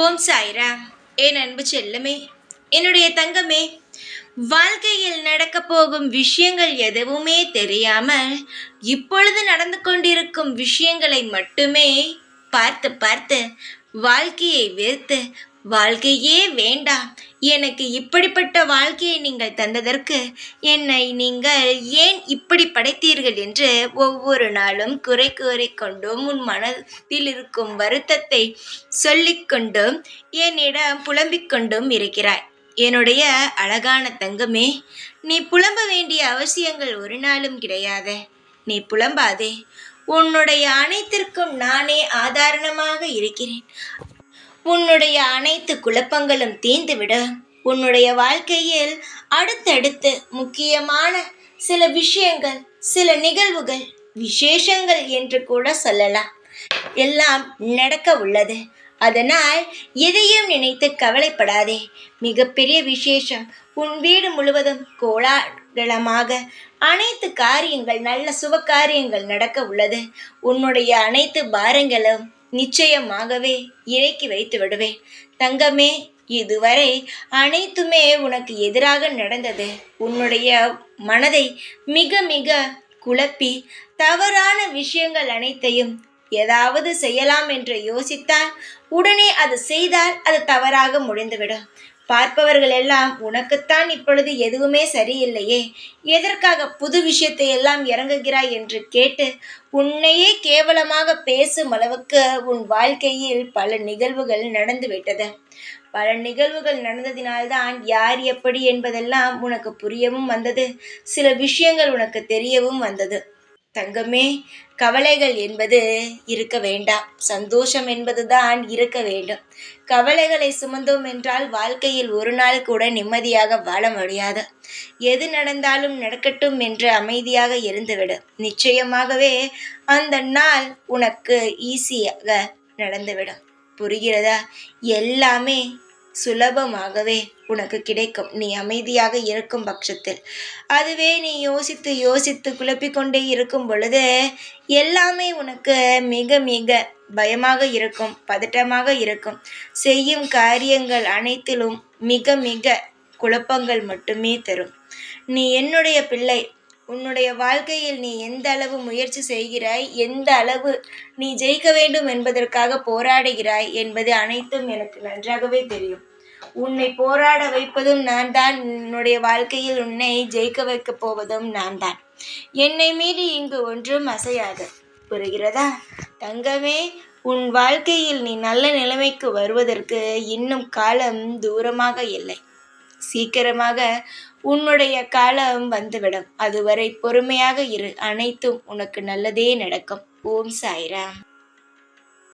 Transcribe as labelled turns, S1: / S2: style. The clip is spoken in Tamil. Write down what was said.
S1: ஓம் சாய்ராம். என் அன்பு செல்லமே, என்னுடைய தங்கமே, வாழ்க்கையில் நடக்க போகும் விஷயங்கள் எதுவுமே தெரியாமல் இப்பொழுது நடந்து கொண்டிருக்கும் விஷயங்களை மட்டுமே பார்த்து பார்த்து வாழ்க்கையை வெறுத்து, வாழ்க்கையே வேண்டாம், எனக்கு இப்படிப்பட்ட வாழ்க்கையை நீங்கள் தந்ததற்கு என்னை நீங்கள் ஏன் இப்படி படைத்தீர்கள் என்று ஒவ்வொரு நாளும் குறை கூறிக்கொண்டும் உன் மனதில் இருக்கும் வருத்தத்தை சொல்லிக்கொண்டும் என்னிடம் புலம்பிக் கொண்டும் இருக்கிறாய். என்னுடைய அழகான தங்கமே, நீ புலம்ப வேண்டிய அவசியங்கள் ஒரு நாளும் கிடையாது. நீ புலம்பாதே. உன்னுடைய அனைத்திற்கும் நானே ஆதாரணமாக இருக்கிறேன். உன்னுடைய அனைத்து குழப்பங்களும் தீர்ந்துவிட உன்னுடைய வாழ்க்கையில் அடுத்தடுத்து முக்கியமான சில விஷயங்கள், சில நிகழ்வுகள், விசேஷங்கள் என்று கூட சொல்லலாம், எல்லாம் நடக்க உள்ளது. அதனால் எதையும் நினைத்து கவலைப்படாதே. மிகப்பெரிய விசேஷம். உன் வீடு முழுவதும் கோலாகலமாக அனைத்து காரியங்கள், நல்ல சுப காரியங்கள் நடக்க உள்ளது. உன்னுடைய அனைத்து பாரங்களும் நிச்சயமாகவே இறக்கி வைத்து விடுவேன். தங்கமே, இதுவரை அனைத்துமே உனக்கு எதிராக நடந்தது. உன்னுடைய மனதை மிக மிக குழப்பி தவறான விஷயங்கள் அனைத்தையும் ஏதாவது செய்யலாம் என்று யோசித்தால் உடனே அது செய்தால் அது தவறாக முடிந்துவிடும். பார்ப்பவர்கள் எல்லாம் உனக்குத்தான் இப்பொழுது எதுவுமே சரியில்லையே, எதற்காக புது விஷயத்தை எல்லாம் இறங்குகிறாய் என்று கேட்டு உன்னையே கேவலமாக பேசும் அளவுக்கு உன் வாழ்க்கையில் பல நிகழ்வுகள் நடந்துவிட்டது. பல நிகழ்வுகள் நடந்ததினால்தான் யார் எப்படி என்பதெல்லாம் உனக்கு புரியவும் வந்தது. சில விஷயங்கள் உனக்கு தெரியவும் வந்தது. தங்கமே, கவலைகள் என்பது இருக்க வேண்டாம். சந்தோஷம் என்பதுதான் இருக்க வேண்டும். கவலைகளை சுமந்தோம் என்றால் வாழ்க்கையில் ஒரு நாள் கூட நிம்மதியாக வாழ முடியாது. எது நடந்தாலும் நடக்கட்டும் என்று அமைதியாக இருந்துவிடு. நிச்சயமாகவே அந்த நாள் உனக்கு ஈஸியாக நடந்துவிடும். புரிகிறதா? எல்லாமே சுலபமாகவே உனக்கு கிடைக்கும், நீ அமைதியாக இருக்கும் பட்சத்தில். அதுவே நீ யோசித்து யோசித்து குழப்பிக்கொண்டே இருக்கும் பொழுது எல்லாமே உனக்கு மிக மிக பயமாக இருக்கும், பதட்டமாக இருக்கும். செய்யும் காரியங்கள் அனைத்திலும் மிக மிக குழப்பங்கள் மட்டுமே தரும். நீ என்னுடைய பிள்ளை. உன்னுடைய வாழ்க்கையில் நீ எந்த அளவு முயற்சி செய்கிறாய், எந்த அளவு நீ ஜெயிக்க வேண்டும் என்பதற்காக போராடுகிறாய் என்பது அனைத்தும் எனக்கு நன்றாகவே தெரியும். உன்னை போராட வைப்பதும் நான் தான். உன்னுடைய வாழ்க்கையில் உன்னை ஜெயிக்க வைக்கப் போவதும் நான் தான். என்னை மீறி இங்கு ஒன்றும் அசையாது. புரிகிறதா? தங்கமே, உன் வாழ்க்கையில் நீ நல்ல நிலைமைக்கு வருவதற்கு இன்னும் காலம் தூரமாக இல்லை. சீக்கிரமாக உன்னுடைய காலம் வந்துவிடும். அதுவரை பொறுமையாக இரு. அனைத்தும் உனக்கு நல்லதே நடக்கும். ஓம் சாய்ராம்.